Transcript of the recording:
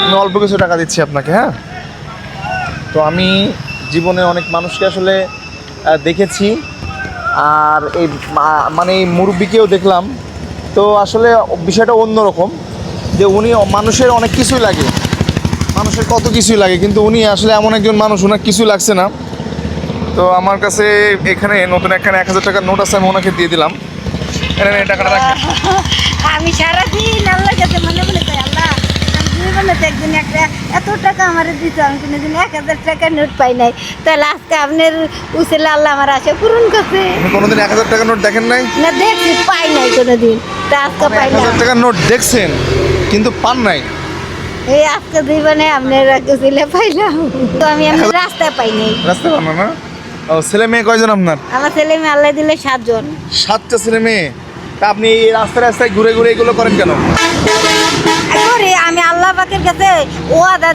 আমি অল্প কিছু টাকা দিচ্ছি আপনাকে, হ্যাঁ। তো আমি জীবনে অনেক মানুষকে আসলে দেখেছি, আর এই মানে এই মুরব্বিকেও দেখলাম। তো আসলে বিষয়টা অন্যরকম, যে উনি মানুষের অনেক কিছুই লাগে, মানুষের কত কিছুই লাগে, কিন্তু উনি আসলে এমন একজন মানুষ, ওনার কিছু লাগছে না। তো আমার কাছে এখানে নতুন একখানে 1000 টাকার নোট আছে, আমি ওনাকে দিয়ে দিলাম। এই টাকাটা রাখেন। আমি সারাদিন আল্লাহ কাছে মনে মনে করি, আল্লাহ আমি জীবনে একদিন একটা এত টাকা আমার দিত, আমি কোনোদিন 1000 টাকার নোট পাই নাই। তাহলে আজকে আপনার উচিলে আল্লাহ আমার আশা পূরণ করছে। আপনি কোনোদিন 1000 টাকার নোট দেখেন নাই? না দেখছি, পাই নাই কোনোদিন, তা আজকে পাই না। 1000 টাকার নোট দেখছেন কিন্তু পান নাই। এই আজকে জীবনে আপনার উচিলে পাইলাম, তো আমি এমনি রাস্তায় পাই নাই। রাস্তা পান না? ও, ছেলে মেয়ে কয়জন আপনার? আমার ছেলে মেয়ে আল্লাহ দিলে 7 জন। 7টা ছেলে মেয়ে? তা আপনি এই রাস্তায় রাস্তায় ঘুরে ঘুরে এগুলো করেন কেন? আমি আল্লাহ পাকের কাছে ও আদা